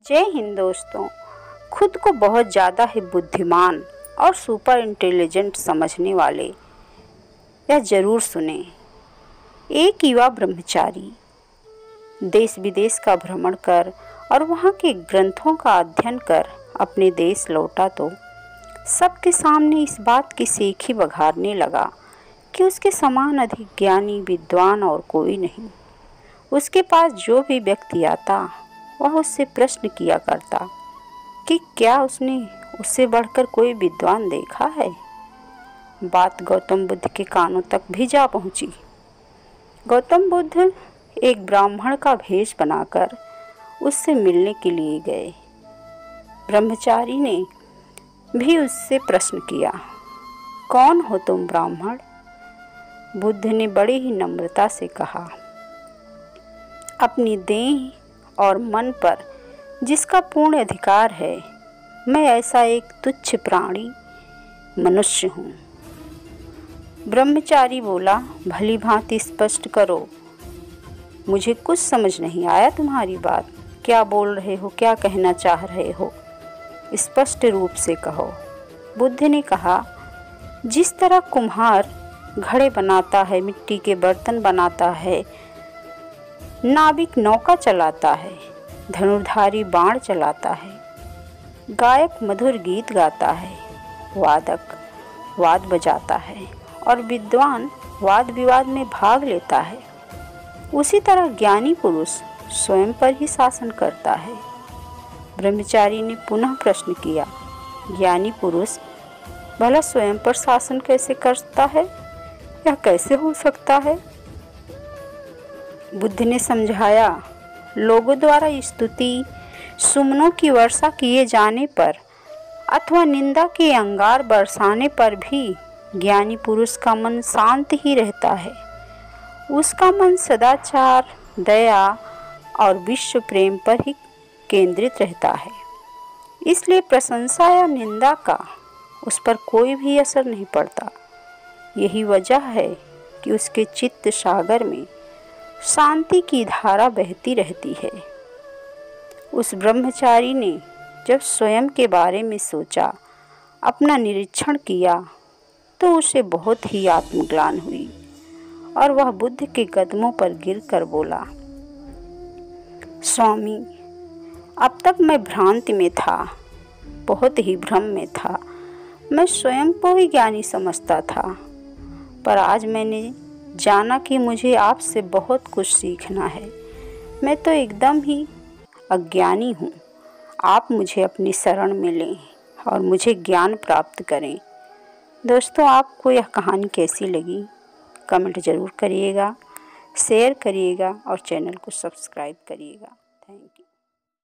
जय हिंद दोस्तों। खुद को बहुत ज़्यादा ही बुद्धिमान और सुपर इंटेलिजेंट समझने वाले यह ज़रूर सुने। एक युवा ब्रह्मचारी देश विदेश का भ्रमण कर और वहाँ के ग्रंथों का अध्ययन कर अपने देश लौटा तो सबके सामने इस बात की सेखी बघारने लगा कि उसके समान अधिक ज्ञानी विद्वान और कोई नहीं। उसके पास जो भी व्यक्ति आता वह उससे प्रश्न किया करता कि क्या उसने उससे बढ़कर कोई विद्वान देखा है। बात गौतम बुद्ध के कानों तक भी जा पहुंची। गौतम बुद्ध एक ब्राह्मण का भेष बनाकर उससे मिलने के लिए गए। ब्रह्मचारी ने भी उससे प्रश्न किया, कौन हो तुम ब्राह्मण? बुद्ध ने बड़े ही नम्रता से कहा, अपनी देह और मन पर जिसका पूर्ण अधिकार है, मैं ऐसा एक तुच्छ प्राणी मनुष्य हूँ। ब्रह्मचारी बोला, भली भांति स्पष्ट करो, मुझे कुछ समझ नहीं आया तुम्हारी बात। क्या बोल रहे हो, क्या कहना चाह रहे हो, स्पष्ट रूप से कहो। बुद्ध ने कहा, जिस तरह कुम्हार घड़े बनाता है, मिट्टी के बर्तन बनाता है, नाविक नौका चलाता है, धनुर्धारी बाण चलाता है, गायक मधुर गीत गाता है, वादक वाद बजाता है और विद्वान वाद विवाद में भाग लेता है, उसी तरह ज्ञानी पुरुष स्वयं पर ही शासन करता है। ब्रह्मचारी ने पुनः प्रश्न किया, ज्ञानी पुरुष भला स्वयं पर शासन कैसे करता है? यह कैसे हो सकता है? बुद्ध ने समझाया, लोगों द्वारा स्तुति सुमनों की वर्षा किए जाने पर अथवा निंदा के अंगार बरसाने पर भी ज्ञानी पुरुष का मन शांत ही रहता है। उसका मन सदाचार, दया और विश्व प्रेम पर ही केंद्रित रहता है। इसलिए प्रशंसा या निंदा का उस पर कोई भी असर नहीं पड़ता। यही वजह है कि उसके चित्त सागर में शांति की धारा बहती रहती है। उस ब्रह्मचारी ने जब स्वयं के बारे में सोचा, अपना निरीक्षण किया, तो उसे बहुत ही आत्मग्लानि हुई और वह बुद्ध के कदमों पर गिरकर बोला, स्वामी, अब तक मैं भ्रांति में था, बहुत ही भ्रम में था। मैं स्वयं को ही ज्ञानी समझता था, पर आज मैंने जाना कि मुझे आपसे बहुत कुछ सीखना है। मैं तो एकदम ही अज्ञानी हूँ। आप मुझे अपनी शरण में लें और मुझे ज्ञान प्राप्त करें। दोस्तों, आपको यह कहानी कैसी लगी कमेंट ज़रूर करिएगा, शेयर करिएगा और चैनल को सब्सक्राइब करिएगा। Thank you.